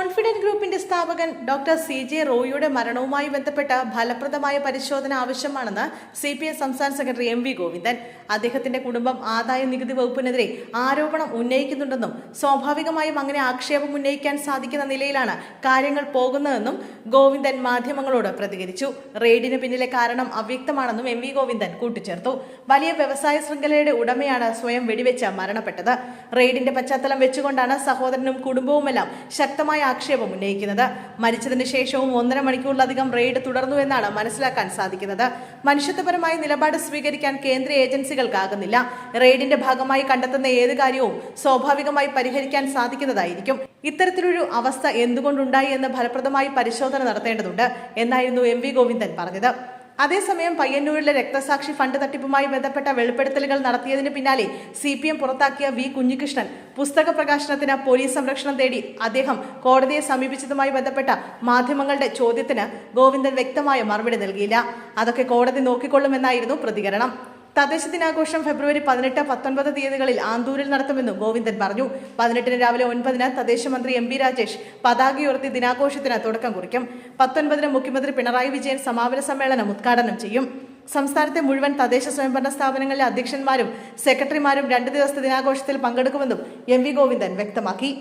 Confident ഗ്രൂപ്പിന്റെ സ്ഥാപകൻ doctor CJ റോയിയുടെ മരണവുമായി ബന്ധപ്പെട്ട ഫലപ്രദമായ പരിശോധന ആവശ്യമാണെന്ന് CPI സംസ്ഥാന സെക്രട്ടറി MV ഗോവിന്ദൻ. അദ്ദേഹത്തിന്റെ കുടുംബം ആദായ നികുതി വകുപ്പിനെതിരെ ആരോപണം ഉന്നയിക്കുന്നുണ്ടെന്നും സ്വാഭാവികമായും അങ്ങനെ ആക്ഷേപം ഉന്നയിക്കാൻ സാധിക്കുന്ന നിലയിലാണ് കാര്യങ്ങൾ പോകുന്നതെന്നും ഗോവിന്ദൻ മാധ്യമങ്ങളോട് പ്രതികരിച്ചു. റെയ്ഡിന് പിന്നിലെ കാരണം അവ്യക്തമാണെന്നും MV ഗോവിന്ദൻ കൂട്ടിച്ചേർത്തു. വലിയ വ്യവസായ ശൃംഖലയുടെ ഉടമയാണ് സ്വയം വെടിവെച്ച് മരണപ്പെട്ടത്. റെയ്ഡിന്റെ പശ്ചാത്തലം വെച്ചുകൊണ്ടാണ് സഹോദരനും കുടുംബവുമെല്ലാം ശക്തമായ ആക്ഷേപം ഉന്നയിക്കുന്നത്. മരിച്ചതിന് ശേഷവും 1.5 മണിക്കൂറിലധികം റെയ്ഡ് തുടർന്നു എന്നാണ് മനസ്സിലാക്കാൻ സാധിക്കുന്നത്. മനുഷ്യത്വപരമായ നിലപാട് സ്വീകരിക്കാൻ കേന്ദ്ര ഏജൻസികൾക്കാകുന്നില്ല. റെയ്ഡിന്റെ ഭാഗമായി കണ്ടെത്തുന്ന ഏത് കാര്യവും സ്വാഭാവികമായി പരിഹരിക്കാൻ സാധിക്കുന്നതായിരിക്കും. ഇത്തരത്തിലൊരു അവസ്ഥ എന്തുകൊണ്ടുണ്ടായി എന്ന് ഫലപ്രദമായി പരിശോധന നടത്തേണ്ടതുണ്ട് എന്നായിരുന്നു MV ഗോവിന്ദൻ പറഞ്ഞത്. അതേസമയം പയ്യന്നൂരിലെ രക്തസാക്ഷി ഫണ്ട് തട്ടിപ്പുമായി ബന്ധപ്പെട്ട വെളിപ്പെടുത്തലുകൾ നടത്തിയതിന് പിന്നാലെ CPM പുറത്താക്കിയ V കുഞ്ഞികൃഷ്ണൻ പുസ്തക പ്രകാശനത്തിന് പോലീസ് സംരക്ഷണം തേടി അദ്ദേഹം കോടതിയെ സമീപിച്ചതുമായി ബന്ധപ്പെട്ട മാധ്യമങ്ങളുടെ ചോദ്യത്തിന് ഗോവിന്ദൻ വ്യക്തമായ മറുപടി നൽകിയില്ല. അതൊക്കെ കോടതി നോക്കിക്കൊള്ളുമെന്നായിരുന്നു പ്രതികരണം. തദ്ദേശ ദിനാഘോഷം ഫെബ്രുവരി 18, 19 തീയതികളിൽ ആന്തൂരിൽ നടത്തുമെന്നും ഗോവിന്ദൻ പറഞ്ഞു. 18 രാവിലെ 9 തദ്ദേശ മന്ത്രി MB രാജേഷ് പതാകയുയർത്തി ദിനാഘോഷത്തിന് തുടക്കം കുറിക്കും. 19 മുഖ്യമന്ത്രി പിണറായി വിജയൻ സമാപന സമ്മേളനം ഉദ്ഘാടനം ചെയ്യും. സംസ്ഥാനത്തെ മുഴുവൻ തദ്ദേശ സ്വയംഭരണ സ്ഥാപനങ്ങളിലെ അധ്യക്ഷന്മാരും സെക്രട്ടറിമാരും 2 ദിവസത്തെ ദിനാഘോഷത്തിൽ പങ്കെടുക്കുമെന്നും MV ഗോവിന്ദൻ വ്യക്തമാക്കി.